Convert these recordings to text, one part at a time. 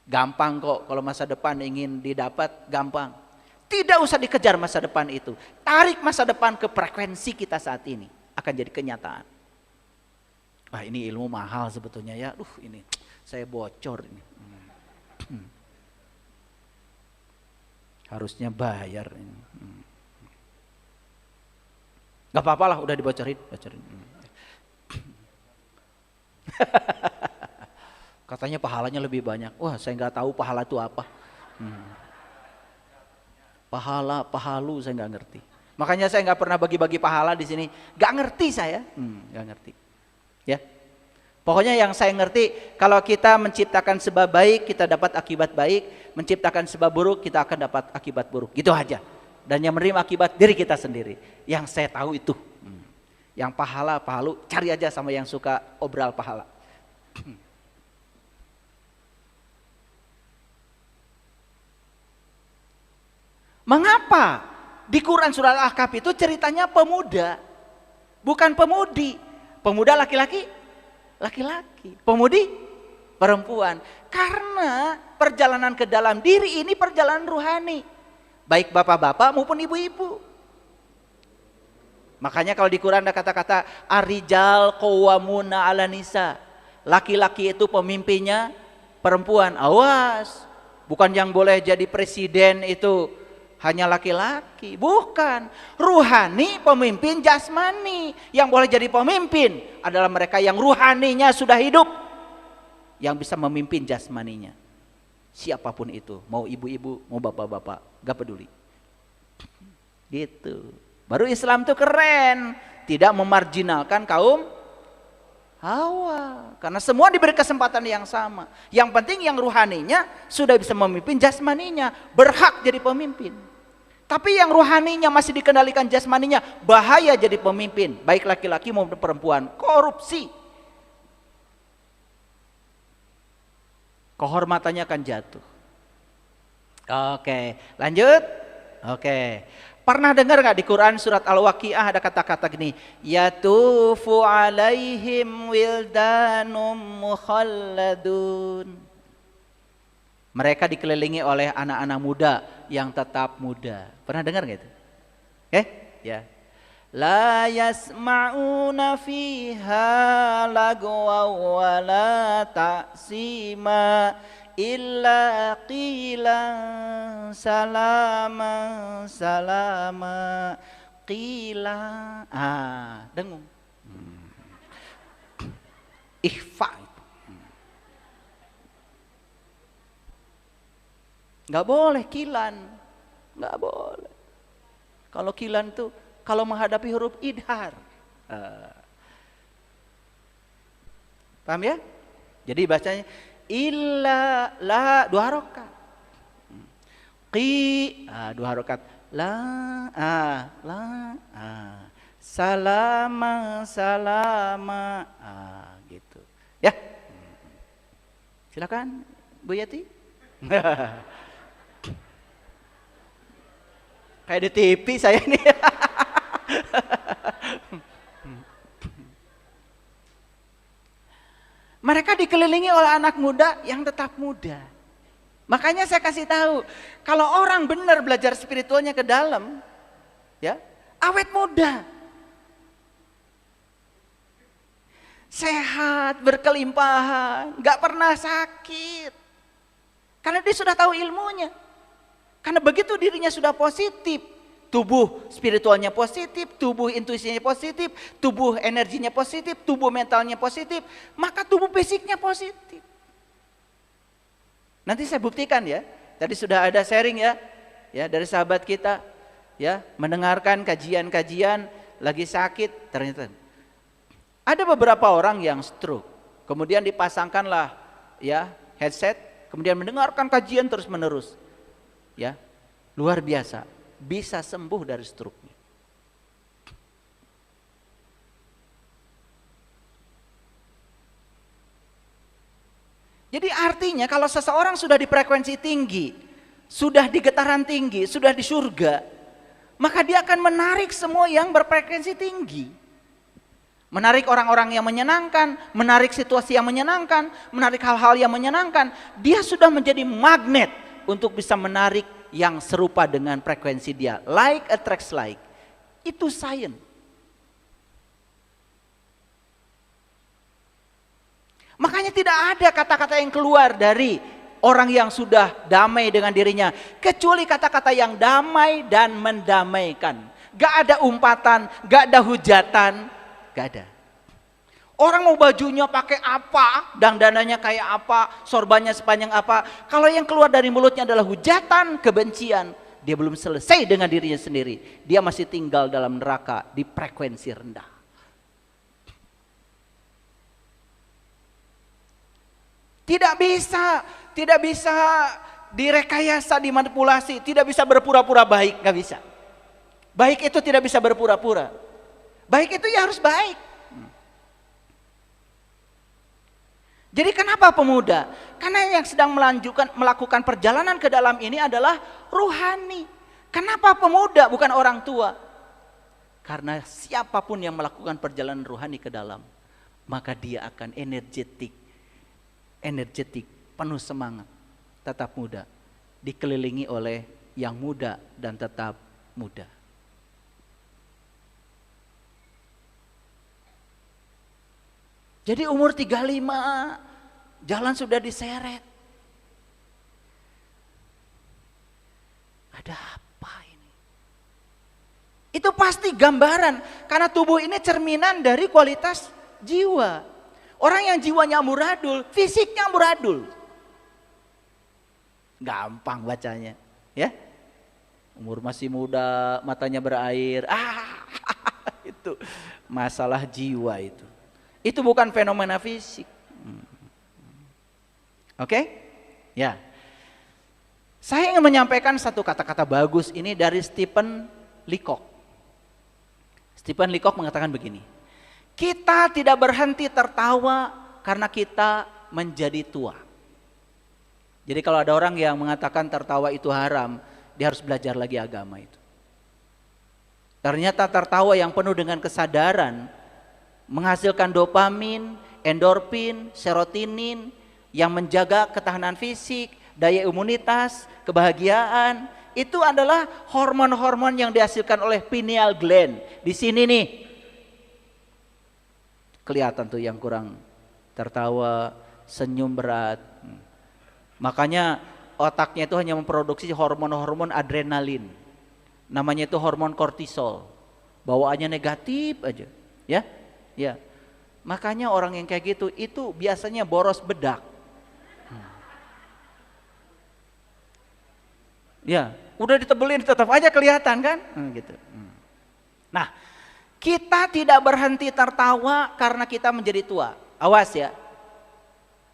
Gampang kok kalau masa depan ingin didapat, gampang. Tidak usah dikejar masa depan itu. Tarik masa depan ke frekuensi kita saat ini, akan jadi kenyataan. Wah, ini ilmu mahal sebetulnya ya. Ini saya bocor ini. Harusnya bayar ini. Gak apa-apa lah, udah dibocorin. Katanya pahalanya lebih banyak. Wah, saya nggak tahu pahala itu apa. Pahalu saya nggak ngerti. Makanya saya nggak pernah bagi-bagi pahala di sini. Nggak ngerti saya. Nggak ngerti. Ya. Pokoknya yang saya ngerti, kalau kita menciptakan sebab baik, kita dapat akibat baik. Menciptakan sebab buruk, kita akan dapat akibat buruk. Gitu aja. Dan yang menerima akibat diri kita sendiri. Yang saya tahu itu. Yang pahalu, cari aja sama yang suka obral pahala. Mengapa di Quran surat Al-Kahfi itu ceritanya pemuda, bukan pemudi? Pemuda laki-laki, pemudi perempuan. Karena perjalanan ke dalam diri ini perjalanan ruhani, baik bapak-bapak maupun ibu-ibu. Makanya kalau di Quran ada kata-kata ar-rijal qawwamuna 'alan nisa. Laki-laki itu pemimpinnya perempuan. Awas, bukan yang boleh jadi presiden itu hanya laki-laki, bukan. Ruhani pemimpin jasmani. Yang boleh jadi pemimpin adalah mereka yang ruhaninya sudah hidup, yang bisa memimpin jasmaninya. Siapapun itu, mau ibu-ibu, mau bapak-bapak, gak peduli. Gitu. Baru Islam tuh keren, tidak memarginalkan kaum Hawa, karena semua diberi kesempatan yang sama. Yang penting yang ruhaninya sudah bisa memimpin jasmaninya, berhak jadi pemimpin. Tapi yang ruhaninya masih dikendalikan jasmaninya, bahaya jadi pemimpin, baik laki-laki maupun perempuan. Korupsi, kehormatannya akan jatuh. Oke, lanjut. Oke, pernah dengar gak di Quran surat Al-Waqiah ada kata-kata gini, yatufu alaihim wildanum mukhalladun. Mereka dikelilingi oleh anak-anak muda yang tetap muda. Pernah dengar gak itu? Ya. La yasma'una fiha lagwa wa la ta'sima illa qilan salama salama qila. Dengung. Ikhfa. Nggak boleh kilan, nggak boleh. Kalau kilan tuh kalau menghadapi huruf idhar, paham ya? Jadi bacanya illa la 2 harokat, qi 2 harokat, la salama salama gitu ya. Silakan Bu Yati. Kayak di TV saya ini. Mereka dikelilingi oleh anak muda yang tetap muda. Makanya saya kasih tahu, kalau orang benar belajar spiritualnya ke dalam, ya, awet muda, sehat, berkelimpahan, nggak pernah sakit, karena dia sudah tahu ilmunya. Karena begitu dirinya sudah positif, tubuh spiritualnya positif, tubuh intuisinya positif, tubuh energinya positif, tubuh mentalnya positif, maka tubuh fisiknya positif. Nanti saya buktikan ya. Tadi sudah ada sharing ya dari sahabat kita, ya, mendengarkan kajian-kajian lagi sakit, ternyata ada beberapa orang yang stroke. Kemudian dipasangkanlah ya headset, kemudian mendengarkan kajian terus-menerus. Ya, luar biasa, bisa sembuh dari stroke-nya. Jadi artinya kalau seseorang sudah di frekuensi tinggi, sudah di getaran tinggi, sudah di surga, maka dia akan menarik semua yang berfrekuensi tinggi. menarik orang-orang yang menyenangkan, menarik situasi yang menyenangkan, menarik hal-hal yang menyenangkan. Dia sudah menjadi magnet untuk bisa menarik yang serupa dengan frekuensi dia. Like attracts like. Itu science. Makanya tidak ada kata-kata yang keluar dari orang yang sudah damai dengan dirinya, kecuali kata-kata yang damai dan mendamaikan. Gak ada umpatan, gak ada hujatan, gak ada. Orang mau bajunya pakai apa, dandanannya kayak apa, sorbannya sepanjang apa. Kalau yang keluar dari mulutnya adalah hujatan, kebencian, dia belum selesai dengan dirinya sendiri. Dia masih tinggal dalam neraka di frekuensi rendah. Tidak bisa direkayasa, dimanipulasi, tidak bisa berpura-pura baik, nggak bisa. Baik itu tidak bisa berpura-pura. Baik itu ya harus baik. Jadi kenapa pemuda? Karena yang sedang melakukan perjalanan ke dalam ini adalah rohani. Kenapa pemuda bukan orang tua? Karena siapapun yang melakukan perjalanan rohani ke dalam, maka dia akan energetik, penuh semangat, tetap muda, dikelilingi oleh yang muda dan tetap muda. Jadi umur 35, jalan sudah diseret. Ada apa ini? Itu pasti gambaran, karena tubuh ini cerminan dari kualitas jiwa. Orang yang jiwanya amburadul, fisiknya amburadul. Gampang bacanya, ya. Umur masih muda, matanya berair. Itu masalah jiwa itu. Itu bukan fenomena fisik. Oke? Ya. Saya ingin menyampaikan satu kata-kata bagus ini dari Stephen Leacock. Stephen Leacock mengatakan begini. Kita tidak berhenti tertawa karena kita menjadi tua. Jadi kalau ada orang yang mengatakan tertawa itu haram, dia harus belajar lagi agama itu. Ternyata tertawa yang penuh dengan kesadaran menghasilkan dopamin, endorfin, serotonin yang menjaga ketahanan fisik, daya imunitas, kebahagiaan. Itu adalah hormon-hormon yang dihasilkan oleh pineal gland. Di sini nih. Kelihatan tuh yang kurang tertawa, senyum berat. Makanya otaknya itu hanya memproduksi hormon-hormon adrenalin. Namanya itu hormon kortisol. Bawaannya negatif aja, ya. Ya, makanya orang yang kayak gitu itu biasanya boros bedak. Ya, udah ditebelin tetap aja kelihatan kan? Gitu. Nah, kita tidak berhenti tertawa karena kita menjadi tua. Awas ya.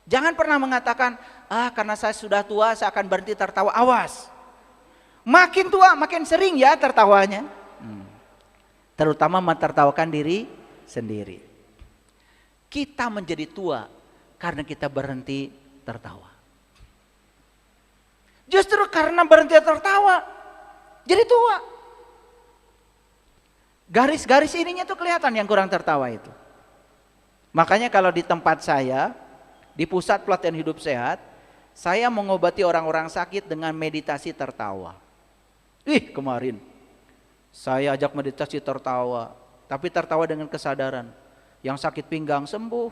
Jangan pernah mengatakan, karena saya sudah tua saya akan berhenti tertawa. Awas. Makin tua makin sering ya tertawanya. Terutama mentertawakan diri sendiri. Kita menjadi tua karena kita berhenti tertawa. Justru karena berhenti tertawa jadi tua. Garis-garis ininya tuh kelihatan yang kurang tertawa itu. Makanya kalau di tempat saya, di pusat pelatihan hidup sehat, saya mengobati orang-orang sakit dengan meditasi tertawa. Kemarin saya ajak meditasi tertawa, tapi tertawa dengan kesadaran. Yang sakit pinggang sembuh,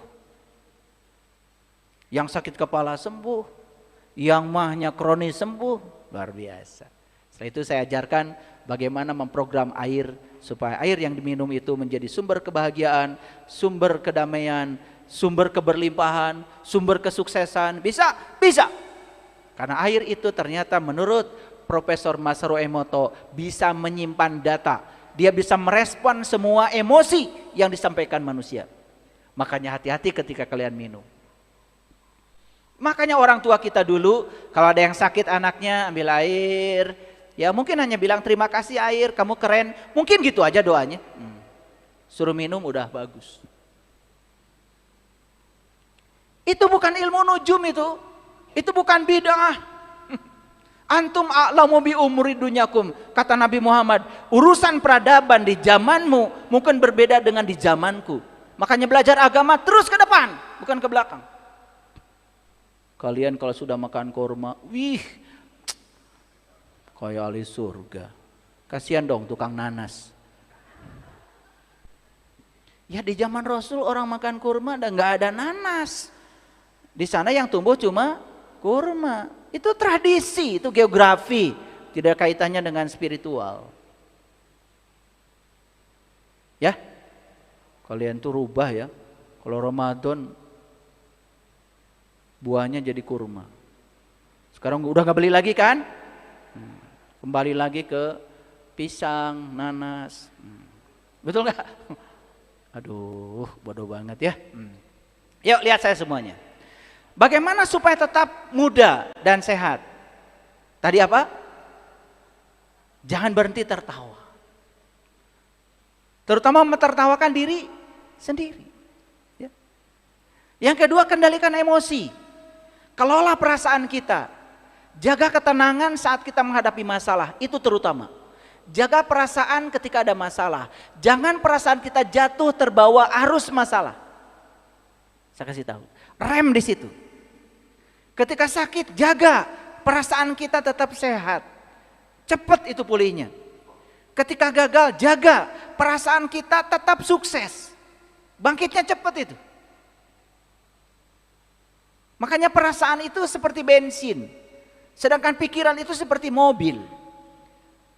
yang sakit kepala sembuh, yang mahnya kronis sembuh, luar biasa. Setelah itu saya ajarkan bagaimana memprogram air supaya air yang diminum itu menjadi sumber kebahagiaan, sumber kedamaian, sumber keberlimpahan, sumber kesuksesan. Bisa. Karena air itu ternyata menurut Profesor Masaru Emoto bisa menyimpan data. Dia bisa merespon semua emosi yang disampaikan manusia. Makanya hati-hati ketika kalian minum. Makanya orang tua kita dulu kalau ada yang sakit anaknya ambil air, ya mungkin hanya bilang terima kasih air, kamu keren. Mungkin gitu aja doanya. Suruh minum udah bagus. Itu bukan ilmu nujum itu. Itu bukan bid'ah. Antum a'lamu bi umuri dunyakum, kata Nabi Muhammad. Urusan peradaban di zamanmu mungkin berbeda dengan di zamanku. Makanya belajar agama terus ke depan, bukan ke belakang. Kalian kalau sudah makan kurma, wih, kayak ahli surga. Kasihan dong tukang nanas. Ya di zaman Rasul orang makan kurma dan nggak ada nanas. Di sana yang tumbuh cuma kurma. Itu tradisi, itu geografi, tidak kaitannya dengan spiritual. Ya, kalian tuh rubah ya. Kalau Ramadan buahnya jadi kurma. Sekarang udah gak beli lagi kan? Kembali lagi ke pisang, nanas. Betul gak? Aduh, bodoh banget ya. Yuk lihat saya semuanya. Bagaimana supaya tetap muda dan sehat? Tadi apa? Jangan berhenti tertawa. Terutama mentertawakan diri sendiri. Ya. Yang kedua, kendalikan emosi. Kelola perasaan kita. Jaga ketenangan saat kita menghadapi masalah. Itu terutama. Jaga perasaan ketika ada masalah. Jangan perasaan kita jatuh terbawa arus masalah. Saya kasih tahu. Rem di situ. Ketika sakit, jaga perasaan kita tetap sehat. Cepat itu pulihnya. Ketika gagal, jaga perasaan kita tetap sukses. Bangkitnya cepat itu. Makanya perasaan itu seperti bensin. Sedangkan pikiran itu seperti mobil.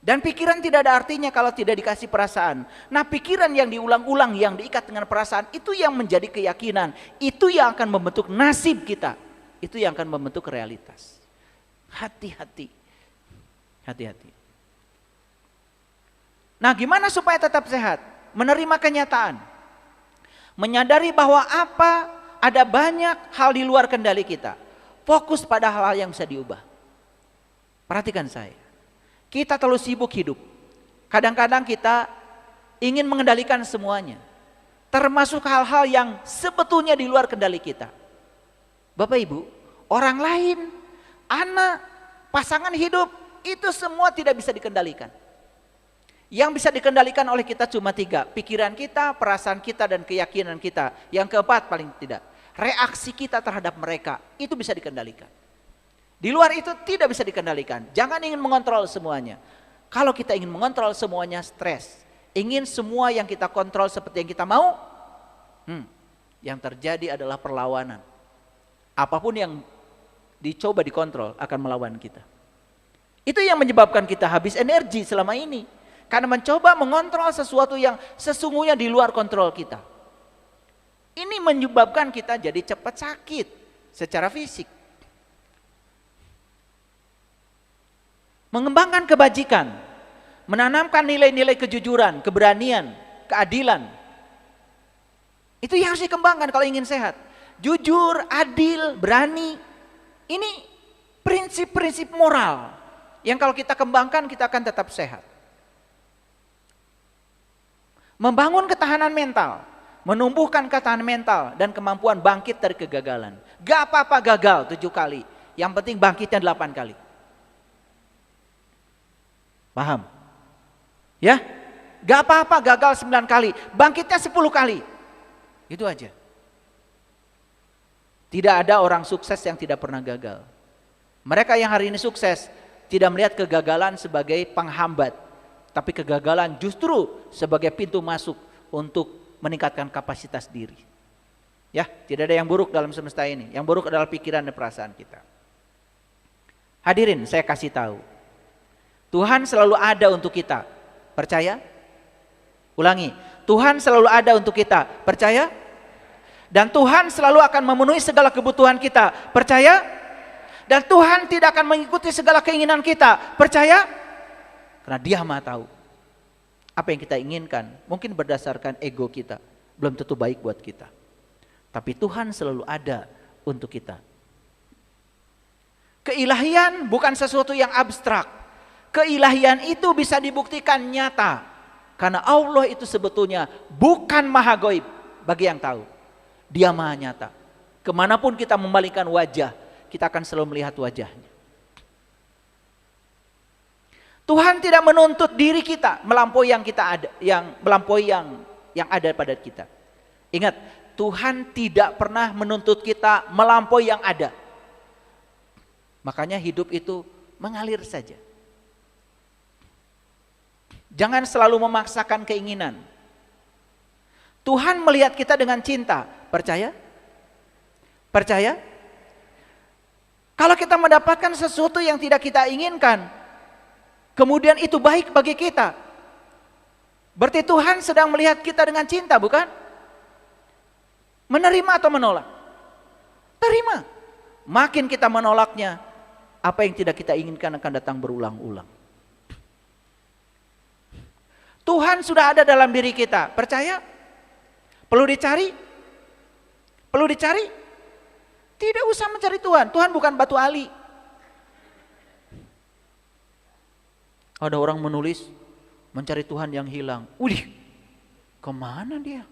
Dan pikiran tidak ada artinya kalau tidak dikasih perasaan. Nah, pikiran yang diulang-ulang, yang diikat dengan perasaan, itu yang menjadi keyakinan. Itu yang akan membentuk nasib kita. Itu yang akan membentuk realitas. Hati-hati. Hati-hati. Nah, gimana supaya tetap sehat? Menerima kenyataan. Menyadari bahwa ada banyak hal di luar kendali kita. Fokus pada hal-hal yang bisa diubah. Perhatikan saya. Kita terlalu sibuk hidup. Kadang-kadang kita ingin mengendalikan semuanya. Termasuk hal-hal yang sebetulnya di luar kendali kita. Bapak Ibu, orang lain, anak, pasangan hidup, itu semua tidak bisa dikendalikan. Yang bisa dikendalikan oleh kita cuma 3. Pikiran kita, perasaan kita, dan keyakinan kita. Yang keempat paling tidak, reaksi kita terhadap mereka, itu bisa dikendalikan. Di luar itu tidak bisa dikendalikan. Jangan ingin mengontrol semuanya. Kalau kita ingin mengontrol semuanya, stres. Ingin semua yang kita kontrol seperti yang kita mau, yang terjadi adalah perlawanan. Apapun yang dicoba dikontrol akan melawan kita. Itu yang menyebabkan kita habis energi selama ini. Karena mencoba mengontrol sesuatu yang sesungguhnya di luar kontrol kita. Ini menyebabkan kita jadi cepat sakit secara fisik. Mengembangkan kebajikan, menanamkan nilai-nilai kejujuran, keberanian, keadilan. Itu yang harus dikembangkan kalau ingin sehat. Jujur, adil, berani. Ini prinsip-prinsip moral yang kalau kita kembangkan kita akan tetap sehat. Membangun ketahanan mental, menumbuhkan ketahanan mental dan kemampuan bangkit dari kegagalan. Gak apa-apa gagal 7 kali, yang penting bangkitnya 8 kali. Paham? Ya? Gak apa-apa gagal 9 kali, bangkitnya 10 kali. Itu aja. Tidak ada orang sukses yang tidak pernah gagal. Mereka yang hari ini sukses tidak melihat kegagalan sebagai penghambat, tapi kegagalan justru sebagai pintu masuk untuk meningkatkan kapasitas diri. Ya, tidak ada yang buruk dalam semesta ini. Yang buruk adalah pikiran dan perasaan kita. Hadirin, saya kasih tahu. Tuhan selalu ada untuk kita. Percaya? Ulangi. Tuhan selalu ada untuk kita. Percaya? Dan Tuhan selalu akan memenuhi segala kebutuhan kita. Percaya? Dan Tuhan tidak akan mengikuti segala keinginan kita. Percaya? Karena Dia Maha tahu apa yang kita inginkan. Mungkin berdasarkan ego kita, belum tentu baik buat kita. Tapi Tuhan selalu ada untuk kita. Keilahian bukan sesuatu yang abstrak. Keilahian itu bisa dibuktikan nyata. Karena Allah itu sebetulnya bukan maha gaib bagi yang tahu. Dia maha nyata. Kemanapun kita membalikkan wajah, kita akan selalu melihat wajahnya. Tuhan tidak menuntut diri kita melampaui yang kita ada, yang melampaui yang ada pada kita. Ingat, Tuhan tidak pernah menuntut kita melampaui yang ada. Makanya hidup itu mengalir saja. Jangan selalu memaksakan keinginan. Tuhan melihat kita dengan cinta. Percaya? Percaya? Kalau kita mendapatkan sesuatu yang tidak kita inginkan, kemudian itu baik bagi kita, berarti Tuhan sedang melihat kita dengan cinta, bukan? Menerima atau menolak? Terima. Makin kita menolaknya, apa yang tidak kita inginkan akan datang berulang-ulang. Tuhan sudah ada dalam diri kita, percaya? Perlu dicari? Perlu dicari? Tidak usah mencari Tuhan. Tuhan bukan batu ali. Ada orang menulis mencari Tuhan yang hilang. Wih, kemana dia?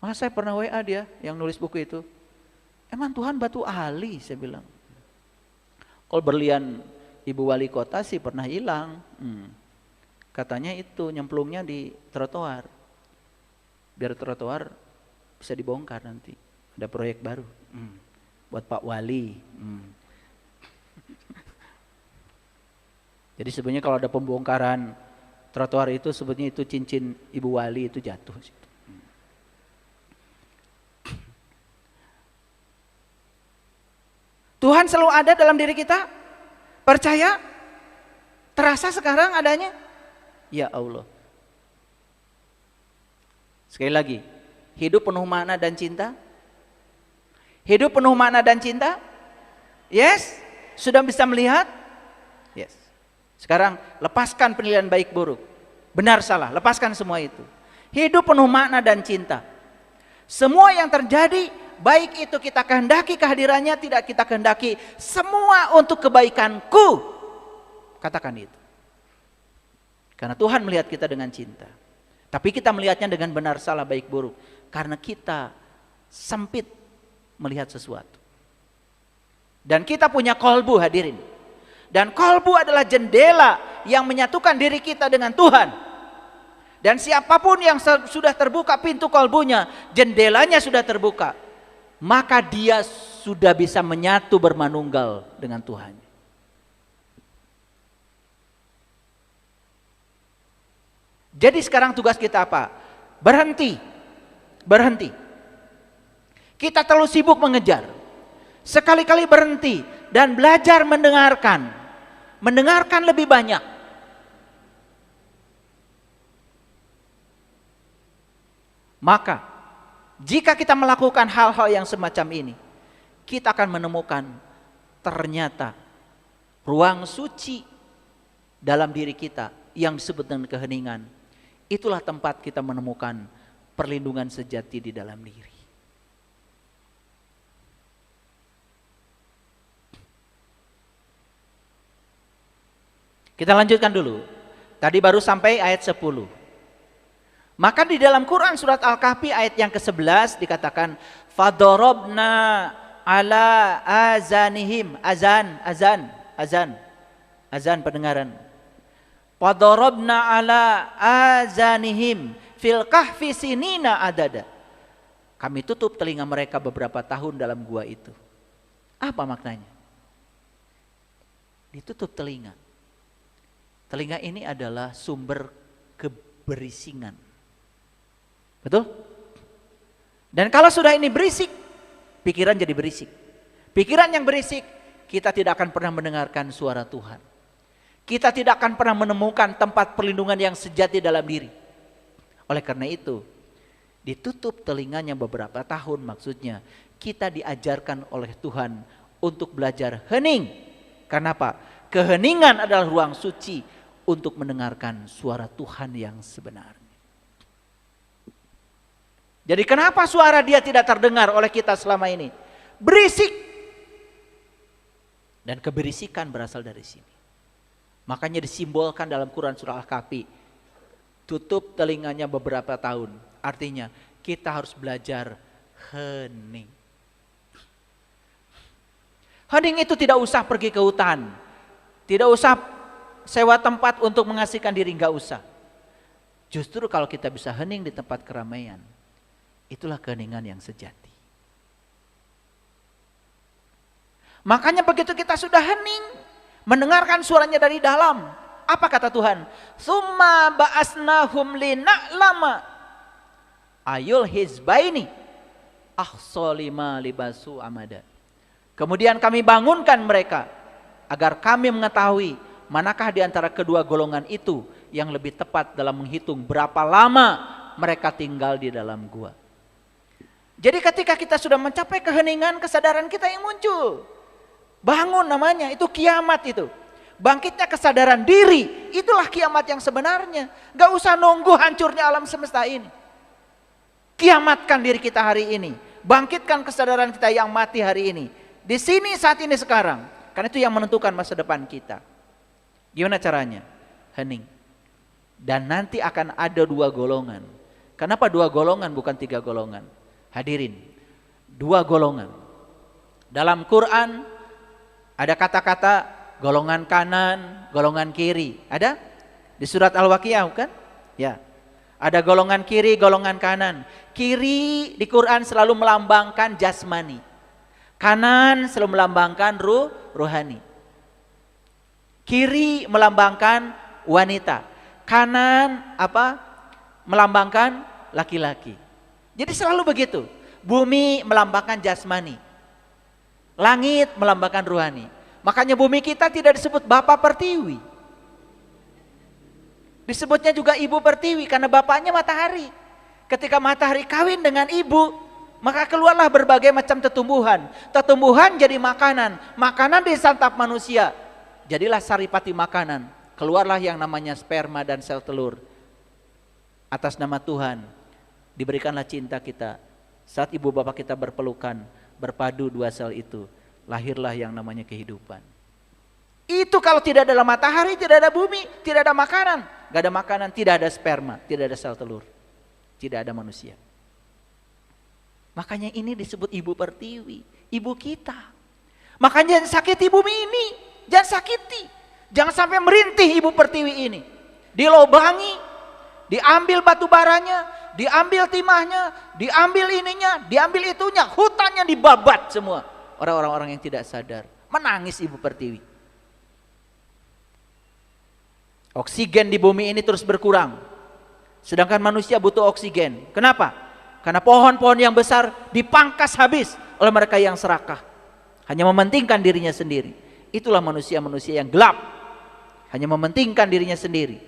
Maka saya pernah WA dia yang nulis buku itu. Emang Tuhan batu ali, saya bilang. Kalau berlian ibu wali kota sih pernah hilang. Katanya itu nyemplungnya di trotoar. Biar trotoar bisa dibongkar nanti. Ada proyek baru. Buat Pak Wali. Jadi sebenarnya kalau ada pembongkaran trotoar itu sebenarnya itu cincin Ibu Wali itu jatuh. Tuhan selalu ada dalam diri kita. Percaya? Terasa sekarang adanya? Ya Allah. Sekali lagi, hidup penuh makna dan cinta? Hidup penuh makna dan cinta? Yes? Sudah bisa melihat? Yes. Sekarang lepaskan penilaian baik buruk. Benar salah, lepaskan semua itu. Hidup penuh makna dan cinta. Semua yang terjadi, baik itu kita kehendaki kehadirannya, tidak kita kehendaki, semua untuk kebaikanku. Katakan itu. Karena Tuhan melihat kita dengan cinta. Tapi kita melihatnya dengan benar salah baik buruk. Karena kita sempit melihat sesuatu. Dan kita punya kolbu, hadirin. Dan kolbu adalah jendela yang menyatukan diri kita dengan Tuhan. Dan siapapun yang sudah terbuka pintu kolbunya, jendelanya sudah terbuka, maka dia sudah bisa menyatu bermanunggal dengan Tuhan. Jadi sekarang tugas kita apa? Berhenti. Berhenti. Kita terlalu sibuk mengejar. Sekali-kali berhenti dan belajar mendengarkan. Mendengarkan lebih banyak. Maka jika kita melakukan hal-hal yang semacam ini, kita akan menemukan ternyata ruang suci dalam diri kita yang disebut dengan keheningan. Itulah tempat kita menemukan perlindungan sejati di dalam diri. Kita lanjutkan dulu. Tadi baru sampai ayat 10. Maka di dalam Quran surat Al-Kahfi ayat yang ke-11 dikatakan fadorobna ala azanihim. Azan pendengaran. Fadorobna ala azanihim fil kahfi sinina adada. Kami tutup telinga mereka beberapa tahun dalam gua itu. Apa maknanya? Ditutup telinga. Telinga ini adalah sumber keberisingan. Betul? Dan kalau sudah ini berisik, pikiran jadi berisik. Pikiran yang berisik, kita tidak akan pernah mendengarkan suara Tuhan. Kita tidak akan pernah menemukan tempat perlindungan yang sejati dalam diri. Oleh karena itu, ditutup telinganya beberapa tahun, maksudnya kita diajarkan oleh Tuhan untuk belajar hening. Karena apa? Keheningan adalah ruang suci untuk mendengarkan suara Tuhan yang sebenarnya. Jadi kenapa suara dia tidak terdengar oleh kita selama ini? Berisik. Dan keberisikan berasal dari sini. Makanya disimbolkan dalam Quran surah Al-Kahfi. Tutup telinganya beberapa tahun. Artinya kita harus belajar hening. Hening itu tidak usah pergi ke hutan. Tidak usah sewa tempat untuk mengasihkan diri, enggak usah. Justru kalau kita bisa hening di tempat keramaian, itulah keheningan yang sejati. Makanya begitu kita sudah hening, mendengarkan suaranya dari dalam, apa kata Tuhan? Summa ba'asnahum lina'lama ayul hizbaini ahsolima libasu amada. Kemudian kami bangunkan mereka agar kami mengetahui manakah di antara kedua golongan itu yang lebih tepat dalam menghitung berapa lama mereka tinggal di dalam gua. Jadi ketika kita sudah mencapai keheningan, kesadaran kita yang muncul. Bangun namanya, itu kiamat itu. Bangkitnya kesadaran diri, itulah kiamat yang sebenarnya. Gak usah nunggu hancurnya alam semesta ini. Kiamatkan diri kita hari ini. Bangkitkan kesadaran kita yang mati hari ini. Di sini, saat ini, sekarang. Karena itu yang menentukan masa depan kita. Gimana caranya? Hening. Dan nanti akan ada 2 golongan. Kenapa 2 golongan bukan 3 golongan? Hadirin, 2 golongan. Dalam Quran ada kata-kata golongan kanan, golongan kiri. Ada? Di surat Al-Waqiah kan? Ya. Ada golongan kiri, golongan kanan. Kiri di Quran selalu melambangkan jasmani. Kanan selalu melambangkan ruhani. Kiri melambangkan wanita. Kanan apa? Melambangkan laki-laki. Jadi selalu begitu. Bumi melambangkan jasmani. Langit melambangkan ruhani. Makanya bumi kita tidak disebut Bapa Pertiwi. Disebutnya juga Ibu Pertiwi karena bapaknya matahari. Ketika matahari kawin dengan ibu, maka keluarlah berbagai macam tetumbuhan. Tetumbuhan jadi makanan. Makanan disantap manusia. Jadilah saripati makanan. Keluarlah yang namanya sperma dan sel telur. Atas nama Tuhan, diberikanlah cinta kita. Saat ibu bapak kita berpelukan, berpadu 2 sel itu, lahirlah yang namanya kehidupan. Itu kalau tidak ada matahari, tidak ada bumi, tidak ada makanan. Gak ada makanan, tidak ada sperma, tidak ada sel telur, tidak ada manusia. Makanya ini disebut Ibu Pertiwi, ibu kita. Makanya jangan sakiti bumi ini, jangan sakiti. Jangan sampai merintih Ibu Pertiwi ini. Dilobangi, diambil batu baranya, diambil timahnya, diambil ininya, diambil itunya, hutannya dibabat semua. Orang-orang yang tidak sadar, menangis Ibu Pertiwi. Oksigen di bumi ini terus berkurang. Sedangkan manusia butuh oksigen. Kenapa? Karena pohon-pohon yang besar dipangkas habis oleh mereka yang serakah. Hanya mementingkan dirinya sendiri. Itulah manusia-manusia yang gelap. Hanya mementingkan dirinya sendiri.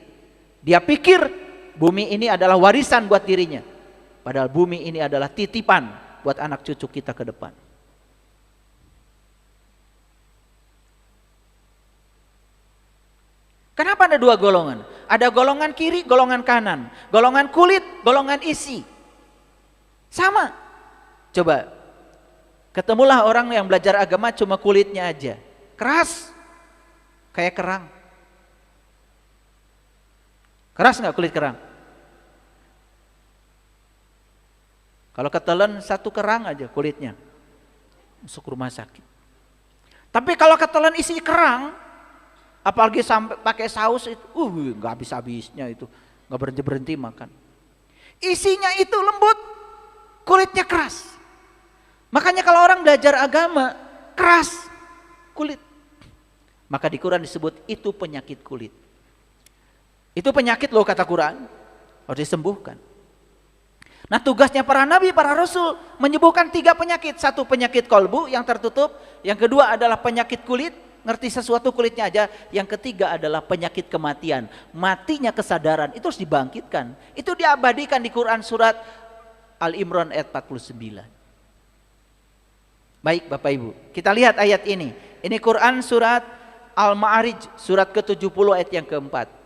Dia pikir bumi ini adalah warisan buat dirinya. Padahal bumi ini adalah titipan buat anak cucu kita ke depan. Kenapa ada 2 golongan? Ada golongan kiri, golongan kanan. Golongan kulit, golongan isi. Sama. Coba, ketemulah orang yang belajar agama cuma kulitnya aja. Keras. Kayak kerang. Keras gak kulit kerang? Kalau ketelan 1 kerang aja kulitnya, masuk rumah sakit. Tapi kalau ketelan isi kerang, apalagi sampai pakai saus itu, nggak habis-habisnya itu, nggak berhenti makan. Isinya itu lembut, kulitnya keras. Makanya kalau orang belajar agama keras kulit, maka di Quran disebut itu penyakit kulit. Itu penyakit loh kata Quran, harus disembuhkan. Nah tugasnya para nabi, para rasul menyembuhkan 3 penyakit. 1 penyakit kolbu yang tertutup, yang kedua adalah penyakit kulit, ngerti sesuatu kulitnya aja. Yang ketiga adalah penyakit kematian, matinya kesadaran, itu harus dibangkitkan. Itu diabadikan di Quran surat Al-Imran ayat 49. Baik Bapak Ibu, kita lihat ayat ini. Ini Quran surat Al-Ma'arij surat ke-70 ayat yang keempat.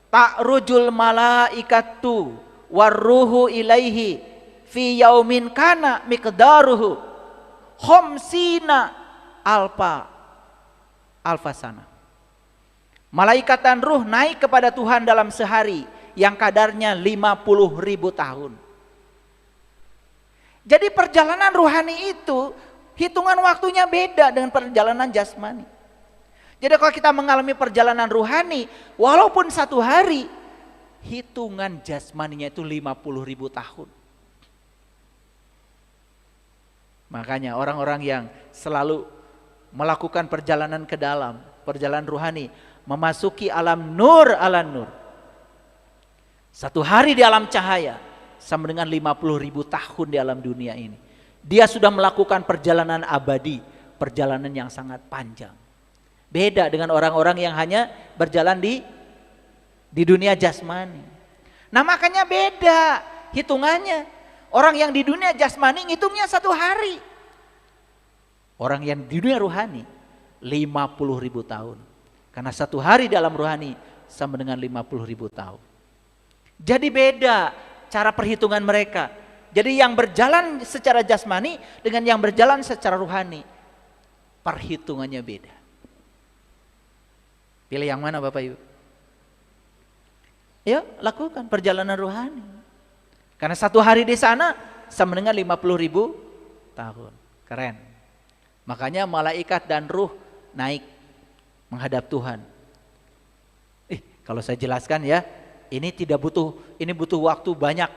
Ta'rujul malaikatu warruhu ilaihi fi yaumin kana miqdaruhu khamsina alfa sana. Malaikat dan ruh naik kepada Tuhan dalam sehari yang kadarnya 50.000 tahun. Jadi perjalanan ruhani itu hitungan waktunya beda dengan perjalanan jasmani. Jadi kalau kita mengalami perjalanan ruhani, walaupun 1 hari, hitungan jasmaninya itu 50.000 tahun. Makanya orang-orang yang selalu melakukan perjalanan ke dalam, perjalanan ruhani, memasuki alam nur ala nur. Satu hari di alam cahaya sama dengan 50.000 tahun di alam dunia ini. Dia sudah melakukan perjalanan abadi, perjalanan yang sangat panjang. Beda dengan orang-orang yang hanya berjalan di dunia jasmani. Nah makanya beda hitungannya. Orang yang di dunia jasmani ngitungnya 1 hari. Orang yang di dunia ruhani 50.000 tahun. Karena 1 hari dalam ruhani sama dengan 50.000 tahun. Jadi beda cara perhitungan mereka. Jadi yang berjalan secara jasmani dengan yang berjalan secara ruhani, perhitungannya beda. Pilih yang mana Bapak Ibu? Yuk lakukan perjalanan ruhani. Karena 1 hari di sana sama dengan 50.000 tahun. Keren. Makanya malaikat dan ruh naik menghadap Tuhan. Kalau saya jelaskan ya, ini butuh waktu banyak.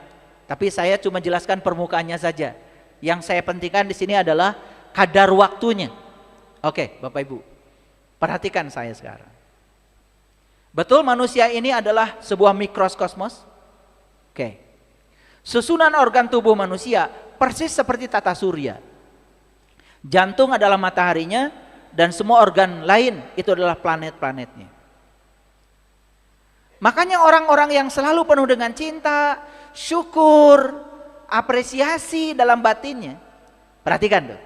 Tapi saya cuma jelaskan permukaannya saja. Yang saya pentingkan di sini adalah kadar waktunya. Oke, Bapak Ibu. Perhatikan saya sekarang. Betul manusia ini adalah sebuah mikrokosmos? Oke. Susunan organ tubuh manusia persis seperti tata surya. Jantung adalah mataharinya dan semua organ lain itu adalah planet-planetnya. Makanya orang-orang yang selalu penuh dengan cinta, syukur, apresiasi dalam batinnya. Perhatikan tuh.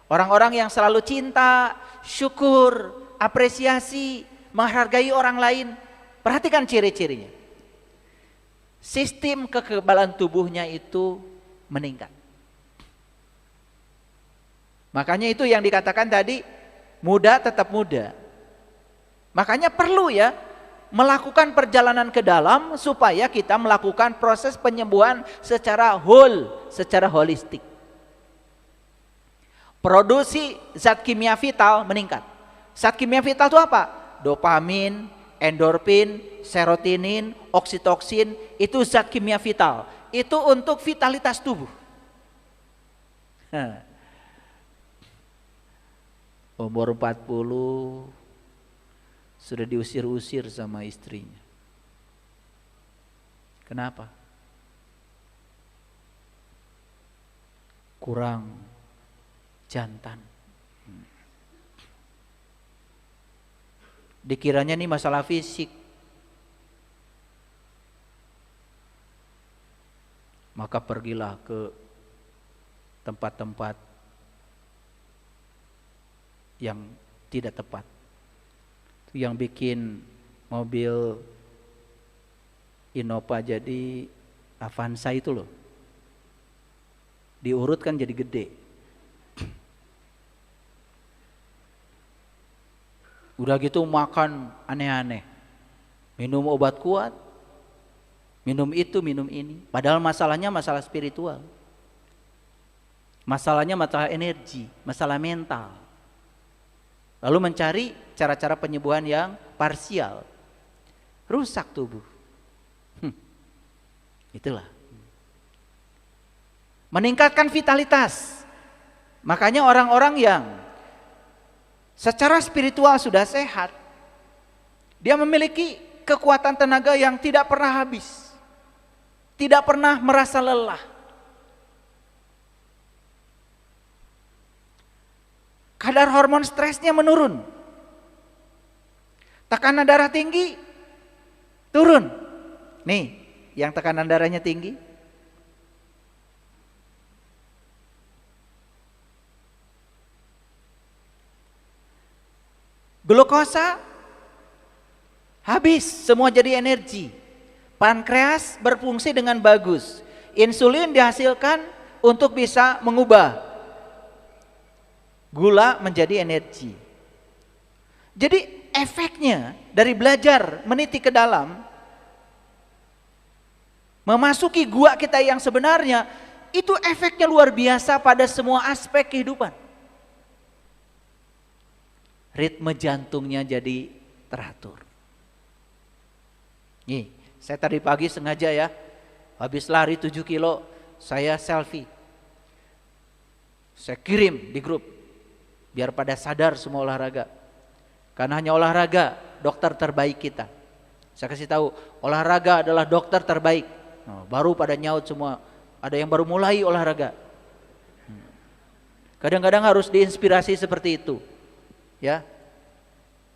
Orang-orang yang selalu cinta, syukur, apresiasi, menghargai orang lain. Perhatikan ciri-cirinya. Sistem kekebalan tubuhnya itu meningkat. Makanya itu yang dikatakan tadi, muda tetap muda. Makanya perlu ya melakukan perjalanan ke dalam supaya kita melakukan proses penyembuhan secara secara holistik. Produksi zat kimia vital meningkat. Zat kimia vital itu apa? Dopamin, endorfin, serotonin, oksitoksin, itu zat kimia vital. Itu untuk vitalitas tubuh. Umur 40 sudah diusir-usir sama istrinya. Kenapa? Kurang jantan. Dikiranya ini masalah fisik. Maka pergilah ke tempat-tempat yang tidak tepat. Itu yang bikin mobil Innova jadi Avanza itu loh. Diurut kan jadi gede. Udah gitu makan aneh-aneh. Minum obat kuat. Minum itu, minum ini. Padahal masalahnya masalah spiritual. Masalahnya masalah energi, masalah mental. Lalu mencari cara-cara penyembuhan yang parsial. Rusak tubuh. Itulah. Meningkatkan vitalitas. Makanya orang-orang yang secara spiritual sudah sehat, dia memiliki kekuatan tenaga yang tidak pernah habis. Tidak pernah merasa lelah. Kadar hormon stresnya menurun. Tekanan darah tinggi turun. Nih, yang tekanan darahnya tinggi. Glukosa habis, semua jadi energi. Pankreas berfungsi dengan bagus. Insulin dihasilkan untuk bisa mengubah gula menjadi energi. Jadi efeknya dari belajar meniti ke dalam, memasuki gua kita yang sebenarnya, itu efeknya luar biasa pada semua aspek kehidupan. Ritme jantungnya jadi teratur. Nih, Saya tadi pagi sengaja ya, habis lari 7 kilo, saya selfie. Saya kirim di grup, biar pada sadar semua olahraga. Karena hanya olahraga, dokter terbaik kita. Saya kasih tahu, olahraga adalah dokter terbaik. Nah, baru pada nyaut semua, ada yang baru mulai olahraga. Kadang-kadang harus diinspirasi seperti itu. Ya,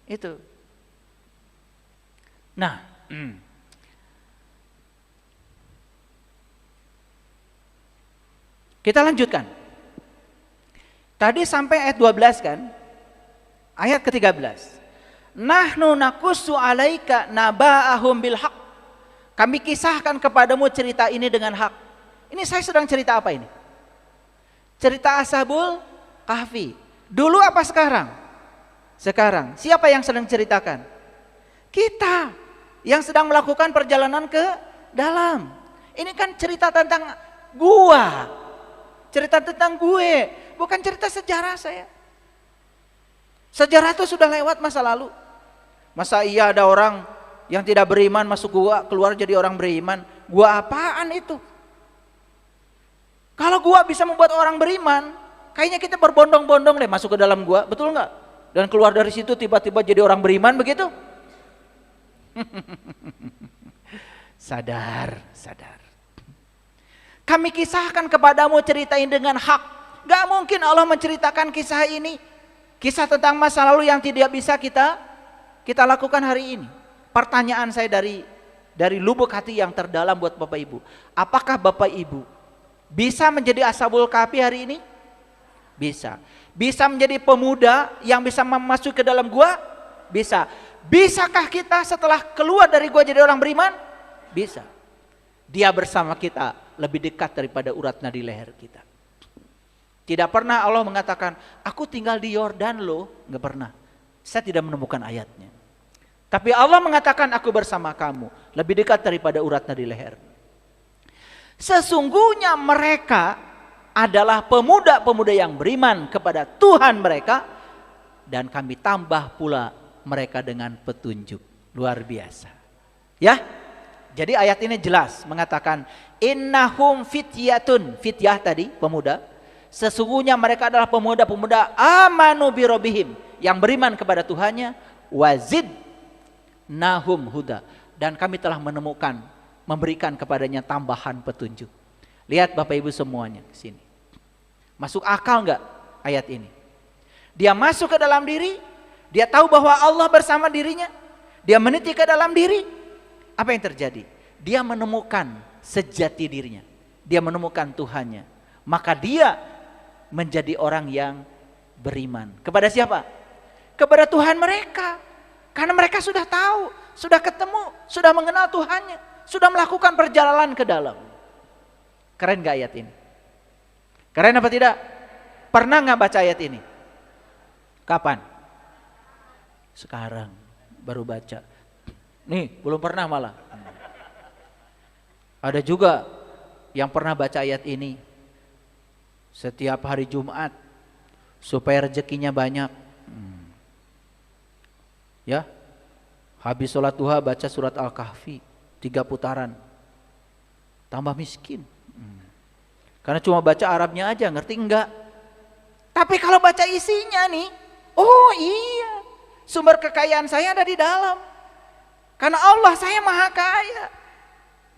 itu. Nah, kita lanjutkan. Tadi sampai ayat 12 kan? Ayat ke-13. Nahnu naqussu 'alaika naba'ahum bil haqq. Kami kisahkan kepadamu cerita ini dengan hak. Ini saya sedang cerita apa ini? Cerita Ashabul Kahfi. Dulu apa sekarang? Sekarang. Siapa yang sedang ceritakan? Kita yang sedang melakukan perjalanan ke dalam. Ini kan cerita tentang gua. Cerita tentang gue, bukan cerita sejarah saya. Sejarah itu sudah lewat masa lalu. Masa iya ada orang yang tidak beriman masuk gua, keluar jadi orang beriman? Gua apaan itu? Kalau gua bisa membuat orang beriman, kayaknya kita berbondong-bondong deh masuk ke dalam gua, betul nggak? Dan keluar dari situ tiba-tiba jadi orang beriman begitu? Sadar. Kami kisahkan kepadamu cerita ini dengan hak. Gak mungkin Allah menceritakan kisah ini, kisah tentang masa lalu yang tidak bisa kita lakukan hari ini. Pertanyaan saya dari lubuk hati yang terdalam buat Bapak Ibu. Apakah Bapak Ibu bisa menjadi Ashabul Kahfi hari ini? Bisa. Bisa menjadi pemuda yang bisa masuk ke dalam gua? Bisa. Bisakah kita setelah keluar dari gua jadi orang beriman? Bisa. Dia bersama kita lebih dekat daripada urat nadi leher kita. Tidak pernah Allah mengatakan, aku tinggal di Yordan loh. Enggak pernah. Saya tidak menemukan ayatnya. Tapi Allah mengatakan, aku bersama kamu. Lebih dekat daripada urat nadi leher. Sesungguhnya mereka adalah pemuda-pemuda yang beriman kepada Tuhan mereka. Dan kami tambah pula mereka dengan petunjuk. Luar biasa. Ya. Jadi ayat ini jelas mengatakan innahum fityatun, fityah tadi pemuda. Sesungguhnya mereka adalah pemuda-pemuda amanu birobihim, yang beriman kepada Tuhannya, wazid nahum huda, dan kami telah menemukan, memberikan kepadanya tambahan petunjuk. Lihat Bapak Ibu semuanya ke sini. Masuk akal enggak ayat ini? Dia masuk ke dalam diri, dia tahu bahwa Allah bersama dirinya, dia meniti ke dalam diri. Apa yang terjadi? Dia menemukan sejati dirinya. Dia menemukan Tuhannya. Maka dia menjadi orang yang beriman. Kepada siapa? Kepada Tuhan mereka. Karena mereka sudah tahu, sudah ketemu, sudah mengenal Tuhannya, sudah melakukan perjalanan ke dalam. Keren gak ayat ini? Keren apa tidak? Pernah gak baca ayat ini? Kapan? Sekarang baru baca. Nih, belum pernah malah. Ada juga yang pernah baca ayat ini setiap hari Jumat supaya rezekinya banyak. Ya, habis sholat duha baca surat Al-Kahfi 3 putaran, tambah miskin. Karena cuma baca Arabnya aja, ngerti enggak? Tapi kalau baca isinya nih, oh iya, sumber kekayaan saya ada di dalam. Karena Allah saya maha kaya.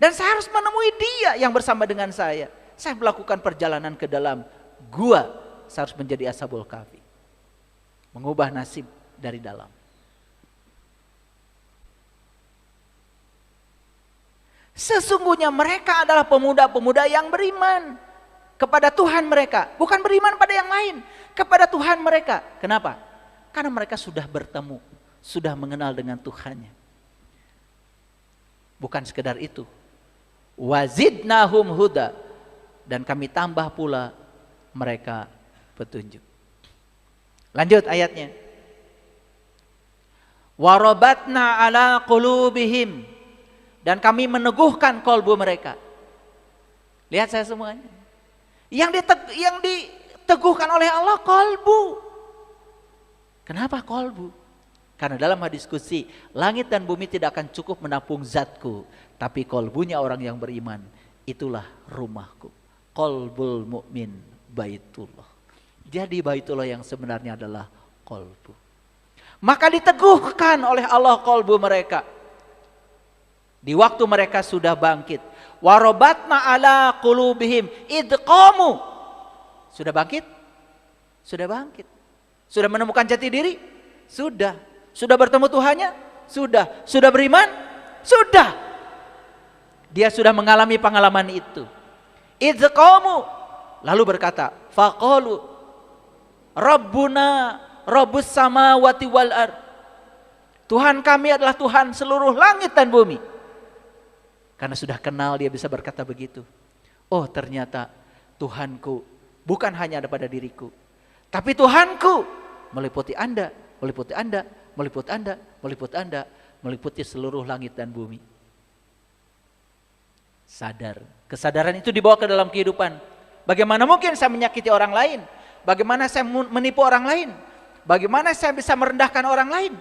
Dan saya harus menemui dia yang bersama dengan saya. Saya melakukan perjalanan ke dalam gua. Saya harus menjadi Ashabul Kahfi. Mengubah nasib dari dalam. Sesungguhnya mereka adalah pemuda-pemuda yang beriman kepada Tuhan mereka. Bukan beriman pada yang lain. Kepada Tuhan mereka. Kenapa? Karena mereka sudah bertemu. Sudah mengenal dengan Tuhannya. Bukan sekedar itu. Wazidnahum huda, dan kami tambah pula mereka petunjuk. Lanjut ayatnya. Warabatna ala qulubihim, dan kami meneguhkan kolbu mereka. Lihat saya semuanya. Yang diteguhkan oleh Allah kolbu. Kenapa kolbu? Karena dalam hadis qudsi, langit dan bumi tidak akan cukup menampung zatku, tapi kolbunya orang yang beriman, itulah rumahku. Qalbul mu'min baitullah. Jadi baitullah yang sebenarnya adalah kolbu. Maka diteguhkan oleh Allah kolbu mereka. Di waktu mereka sudah bangkit. Warobatna ala qulubihim idqamu. Sudah bangkit? Sudah bangkit. Sudah menemukan jati diri? Sudah. Sudah bertemu Tuhannya? Sudah. Sudah beriman? Sudah. Dia sudah mengalami pengalaman itu. Idqamu. Lalu berkata, faqalu Rabbuna Rabbus samawati wal ard. Tuhan kami adalah Tuhan seluruh langit dan bumi. Karena sudah kenal, dia bisa berkata begitu. Oh, ternyata Tuhanku bukan hanya ada pada diriku, tapi Tuhanku meliputi Anda, meliputi Anda, meliputi Anda, meliputi Anda, meliputi seluruh langit dan bumi. Sadar. Kesadaran itu dibawa ke dalam kehidupan. Bagaimana mungkin saya menyakiti orang lain? Bagaimana saya menipu orang lain? Bagaimana saya bisa merendahkan orang lain?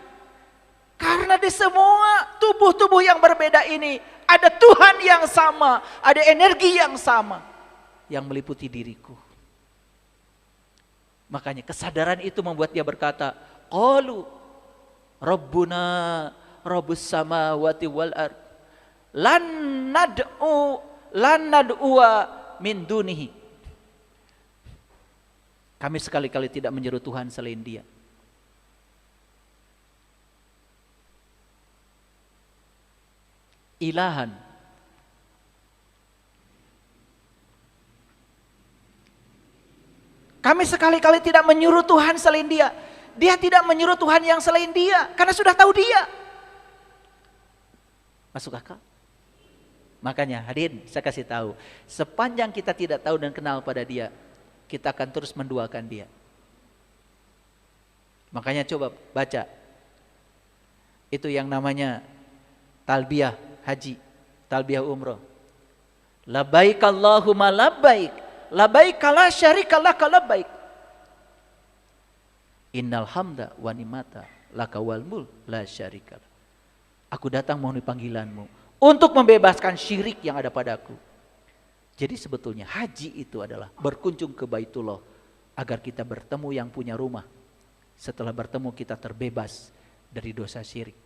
Karena di semua tubuh-tubuh yang berbeda ini ada Tuhan yang sama, ada energi yang sama yang meliputi diriku. Makanya kesadaran itu membuat dia berkata, qalu Rabbuna Rabbus samawati wal ard lan nad'uwa min dunihi. Kami sekali-kali tidak menyeru Tuhan selain Dia. Ilahan. Kami sekali-kali tidak menyuruh Tuhan selain Dia. Dia tidak menyuruh Tuhan yang selain Dia, karena sudah tahu Dia. Masuk akal? Makanya hadirin, saya kasih tahu, sepanjang kita tidak tahu dan kenal pada Dia, kita akan terus menduakan Dia. Makanya coba baca itu yang namanya talbiyah haji, talbiyah umroh. Labbaik Allahumma labbaik, labbaik la syarika laka labbaik. Innal hamda wa nimata laka wal mul la syarika. Aku datang memenuhi panggilanmu untuk membebaskan syirik yang ada padaku. Jadi sebetulnya haji itu adalah berkunjung ke Baitullah agar kita bertemu yang punya rumah. Setelah bertemu kita terbebas dari dosa syirik.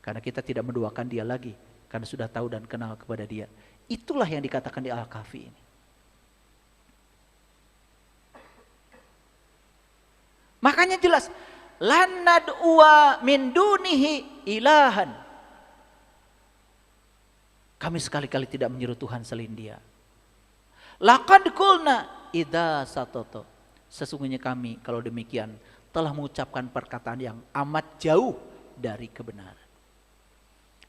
Karena kita tidak menduakan Dia lagi, karena sudah tahu dan kenal kepada Dia. Itulah yang dikatakan di Al-Kahfi ini. Makanya jelas, lan nad'uwa min dunihi ilahan. Kami sekali-kali tidak menyeru Tuhan selain Dia. Laqad qulna idza satoto. Sesungguhnya kami kalau demikian telah mengucapkan perkataan yang amat jauh dari kebenaran.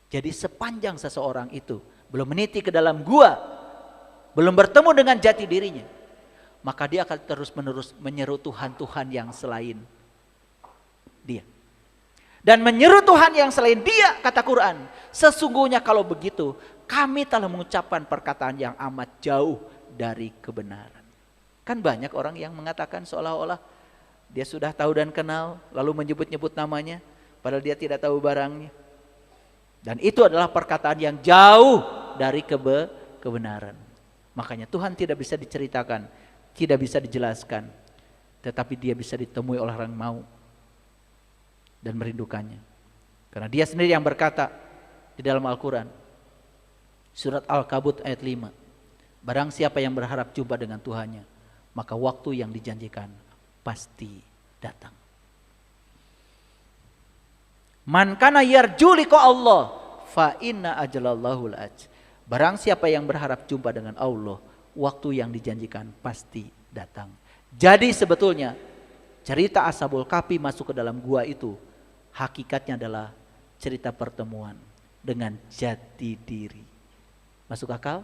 Jadi sepanjang seseorang itu belum meniti ke dalam gua, belum bertemu dengan jati dirinya, maka dia akan terus-menerus menyeru Tuhan-Tuhan yang selain Dia. Dan menyeru Tuhan yang selain Dia, kata Quran, sesungguhnya kalau begitu kami telah mengucapkan perkataan yang amat jauh dari kebenaran. Kan banyak orang yang mengatakan seolah-olah dia sudah tahu dan kenal, lalu menyebut-nyebut namanya, padahal dia tidak tahu barangnya. Dan itu adalah perkataan yang jauh dari kebenaran. Makanya Tuhan tidak bisa diceritakan, tidak bisa dijelaskan, tetapi Dia bisa ditemui oleh orang yang mau dan merindukannya. Karena Dia sendiri yang berkata di dalam Al-Quran, surat Al-Kabut ayat 5, barang siapa yang berharap jumpa dengan Tuhannya, maka waktu yang dijanjikan pasti datang. Man kana yarju liqa Allah fa inna ajalallahu la'aj. Barang siapa yang berharap jumpa dengan Allah, waktu yang dijanjikan pasti datang. Jadi sebetulnya cerita Ashabul Kahfi masuk ke dalam gua itu hakikatnya adalah cerita pertemuan dengan jati diri. Masuk akal?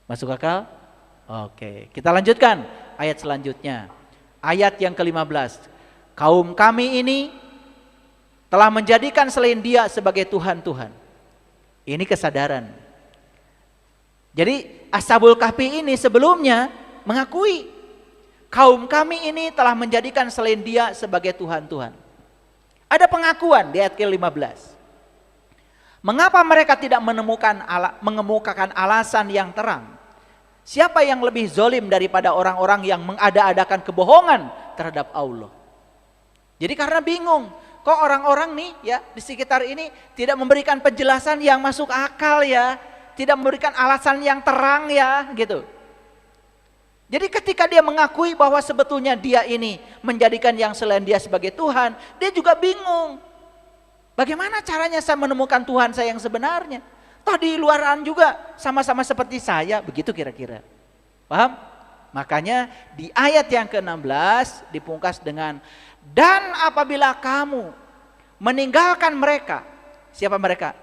Masuk akal? Oke, kita lanjutkan ayat selanjutnya. Ayat yang ke-15. Kaum kami ini telah menjadikan selain Dia sebagai Tuhan-Tuhan. Ini kesadaran. Jadi Ashabul Kahfi ini sebelumnya mengakui kaum kami ini telah menjadikan selain Dia sebagai Tuhan-Tuhan. Ada pengakuan di ayat ke-15. Mengapa mereka tidak mengemukakan alasan yang terang? Siapa yang lebih zolim daripada orang-orang yang mengada-adakan kebohongan terhadap Allah? Jadi karena bingung, kok orang-orang nih ya di sekitar ini tidak memberikan penjelasan yang masuk akal ya, tidak memberikan alasan yang terang ya gitu. Jadi ketika dia mengakui bahwa sebetulnya dia ini menjadikan yang selain dia sebagai Tuhan, dia juga bingung. Bagaimana caranya saya menemukan Tuhan saya yang sebenarnya? Toh di luaran juga sama-sama seperti saya, begitu kira-kira. Paham? Makanya di ayat yang ke-16 dipungkas dengan, dan apabila kamu meninggalkan mereka, siapa mereka?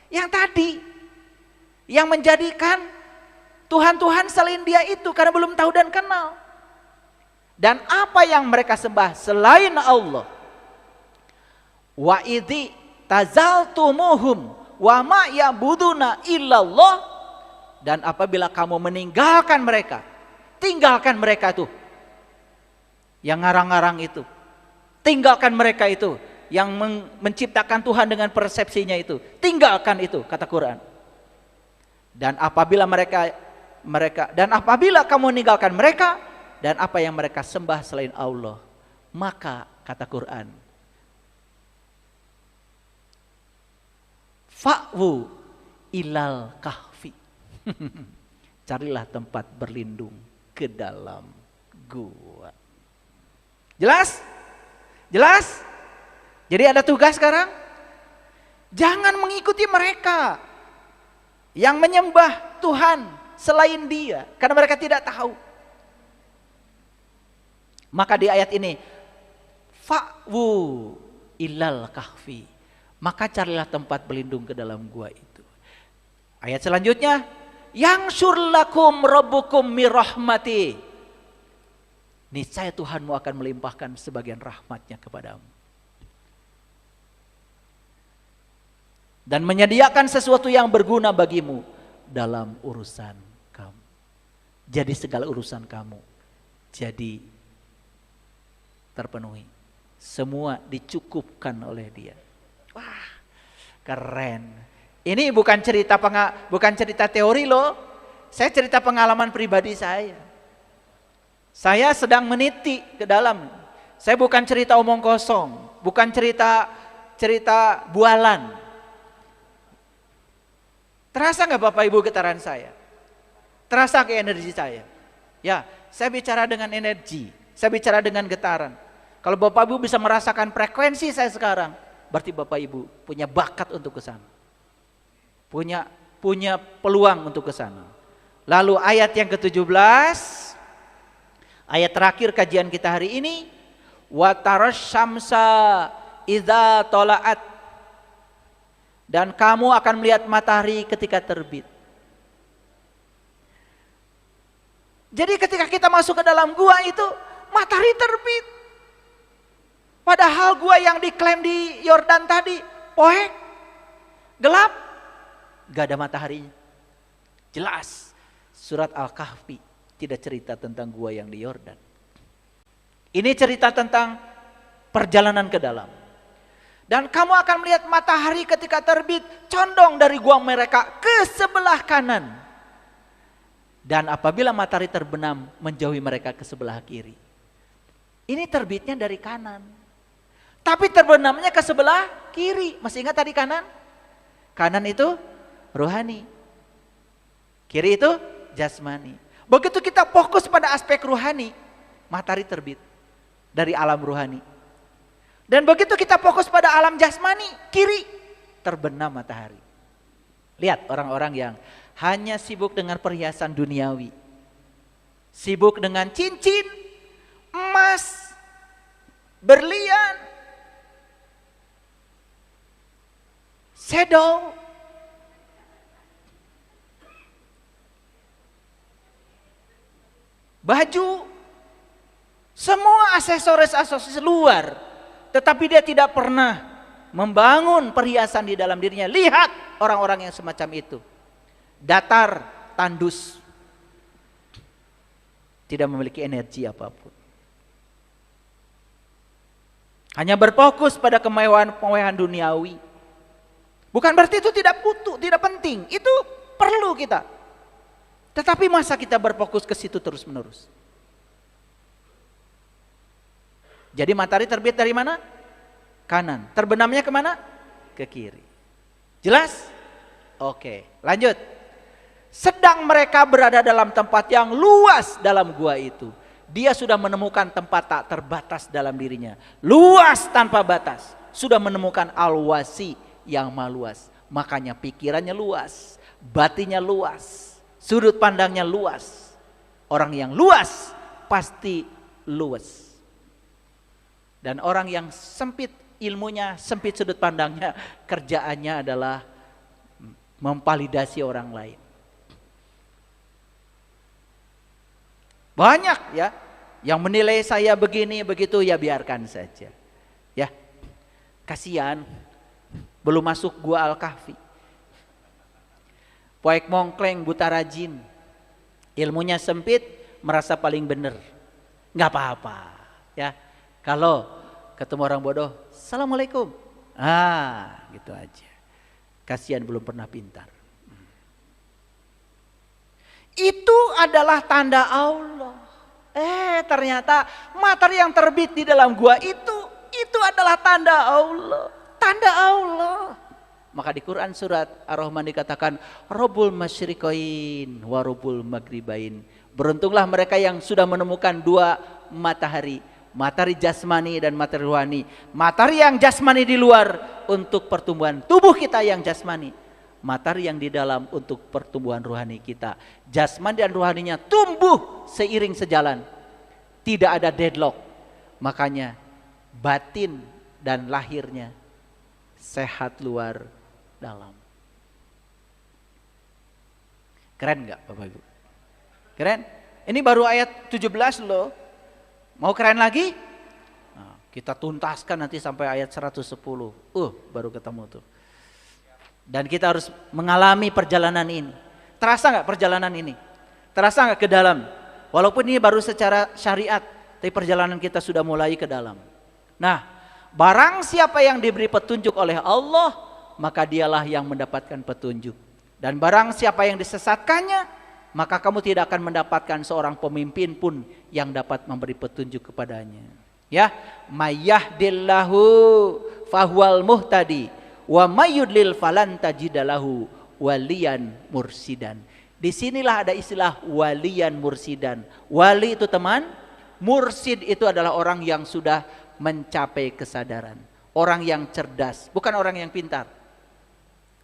Yang tadi, yang menjadikan Tuhan-Tuhan selain dia itu karena belum tahu dan kenal. Dan apa yang mereka sembah selain Allah. Wa idzi tazaltumuhum wa ma ya'buduna illallah, dan apabila kamu meninggalkan mereka, tinggalkan mereka tuh yang ngarang-ngarang itu, tinggalkan mereka itu yang menciptakan Tuhan dengan persepsinya itu, tinggalkan itu kata Quran. Dan apabila kamu meninggalkan mereka dan apa yang mereka sembah selain Allah, maka kata Quran, fa'wu ilal kahfi. Carilah tempat berlindung ke dalam gua. Jelas? Jelas? Jadi ada tugas sekarang. Jangan mengikuti mereka yang menyembah Tuhan selain dia, karena mereka tidak tahu. Maka di ayat ini, fa'wu ilal kahfi, maka carilah tempat berlindung ke dalam gua itu. Ayat selanjutnya, yang surlakum rabbukum mirahmati, niscaya Tuhanmu akan melimpahkan sebagian rahmatnya kepadamu. Dan menyediakan sesuatu yang berguna bagimu dalam urusan kamu. Jadi segala urusan kamu jadi terpenuhi. Semua dicukupkan oleh dia. Wah, keren. Ini bukan cerita teori loh. Saya cerita pengalaman pribadi saya. Saya sedang meniti ke dalam. Saya bukan cerita omong kosong, bukan cerita bualan. Terasa nggak Bapak Ibu getaran saya? Terasa ke energi saya? Ya, saya bicara dengan energi, saya bicara dengan getaran. Kalau Bapak Ibu bisa merasakan frekuensi saya sekarang, berarti Bapak Ibu punya bakat untuk ke sana. Punya peluang untuk ke sana. Lalu ayat yang ke-17, ayat terakhir kajian kita hari ini, wa tarasyamsa idza tola'at, dan kamu akan melihat matahari ketika terbit. Jadi ketika kita masuk ke dalam gua itu, matahari terbit. Padahal gua yang diklaim di Yordan tadi, poek, gelap, gak ada mataharinya. Jelas, surat Al-Kahfi tidak cerita tentang gua yang di Yordan. Ini cerita tentang perjalanan ke dalam. Dan kamu akan melihat matahari ketika terbit condong dari gua mereka ke sebelah kanan. Dan apabila matahari terbenam menjauhi mereka ke sebelah kiri. Ini terbitnya dari kanan. Tapi terbenamnya ke sebelah kiri. Masih ingat tadi kanan? Kanan itu rohani. Kiri itu jasmani. Begitu kita fokus pada aspek rohani, matahari terbit dari alam rohani. Dan begitu kita fokus pada alam jasmani, kiri terbenam matahari. Lihat orang-orang yang hanya sibuk dengan perhiasan duniawi. Sibuk dengan cincin, emas, berlian, shadow, baju, semua aksesoris luar. Tetapi dia tidak pernah membangun perhiasan di dalam dirinya. Lihat orang-orang yang semacam itu. Datar, tandus. Tidak memiliki energi apapun. Hanya berfokus pada kemewahan duniawi. Bukan berarti itu tidak butuh, tidak penting. Itu perlu kita. Tetapi masa kita berfokus ke situ terus-menerus? Jadi matahari terbit dari mana? Kanan. Terbenamnya kemana? Ke kiri. Jelas? Oke, lanjut. Sedang mereka berada dalam tempat yang luas dalam gua itu. Dia sudah menemukan tempat tak terbatas dalam dirinya. Luas tanpa batas. Sudah menemukan al-wasi yang maha luas. Makanya pikirannya luas, batinnya luas, sudut pandangnya luas. Orang yang luas pasti luas. Dan orang yang sempit ilmunya, sempit sudut pandangnya, kerjaannya adalah memvalidasi orang lain. Banyak ya yang menilai saya begini begitu, ya biarkan saja. Ya. Kasihan belum masuk gua Al-Kahfi. Poek mongkleng buta rajin. Ilmunya sempit, merasa paling benar. Enggak apa-apa, ya. Kalau ketemu orang bodoh, "Assalamualaikum." Gitu aja. Kasihan belum pernah pintar. Itu adalah tanda Allah. Ternyata matahari yang terbit di dalam gua itu adalah tanda Allah. Tanda Allah. Maka di Quran surat Ar-Rahman dikatakan Rabbul masyriqain wa Rabbul maghribain. Beruntunglah mereka yang sudah menemukan dua matahari. Matahari jasmani dan matahari rohani. Matahari yang jasmani di luar untuk pertumbuhan tubuh kita yang jasmani. Matahari yang di dalam untuk pertumbuhan rohani kita. Jasmani dan rohaninya tumbuh seiring sejalan. Tidak ada deadlock. Makanya batin dan lahirnya sehat luar dalam. Keren gak Bapak Ibu? Keren? Ini baru ayat 17 loh. Mau keren lagi? Nah, kita tuntaskan nanti sampai ayat 110. Baru ketemu tuh. Dan kita harus mengalami perjalanan ini. Terasa gak perjalanan ini? Terasa gak ke dalam? Walaupun ini baru secara syariat, tapi perjalanan kita sudah mulai ke dalam. Nah, barang siapa yang diberi petunjuk oleh Allah, maka dialah yang mendapatkan petunjuk. Dan barang siapa yang disesatkannya, maka kamu tidak akan mendapatkan seorang pemimpin pun yang dapat memberi petunjuk kepadanya. Ya, mayyahdillahu fahuwal muhtadi wa mayyudlil falan tajidalahu waliyan mursidan. Disinilah ada istilah waliyan mursidan. Wali itu teman, mursid itu adalah orang yang sudah mencapai kesadaran. Orang yang cerdas, bukan orang yang pintar.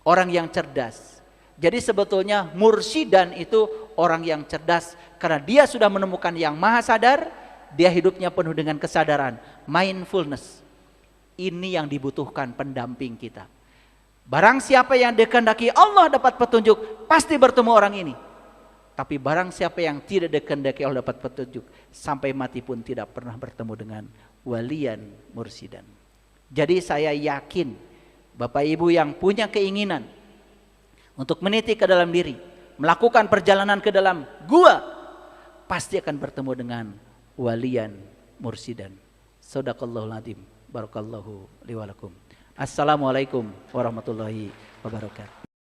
Orang yang cerdas. Jadi sebetulnya mursidan itu orang yang cerdas karena dia sudah menemukan yang maha sadar, dia hidupnya penuh dengan kesadaran, mindfulness. Ini yang dibutuhkan pendamping kita. Barang siapa yang dikehendaki Allah dapat petunjuk, pasti bertemu orang ini. Tapi barang siapa yang tidak dikehendaki Allah dapat petunjuk, sampai mati pun tidak pernah bertemu dengan waliyan mursidan. Jadi saya yakin Bapak Ibu yang punya keinginan untuk meniti ke dalam diri, melakukan perjalanan ke dalam gua, pasti akan bertemu dengan waliyan mursidan. Shadaqallahul adzim. Barakallahu li wa lakum. Assalamualaikum warahmatullahi wabarakatuh.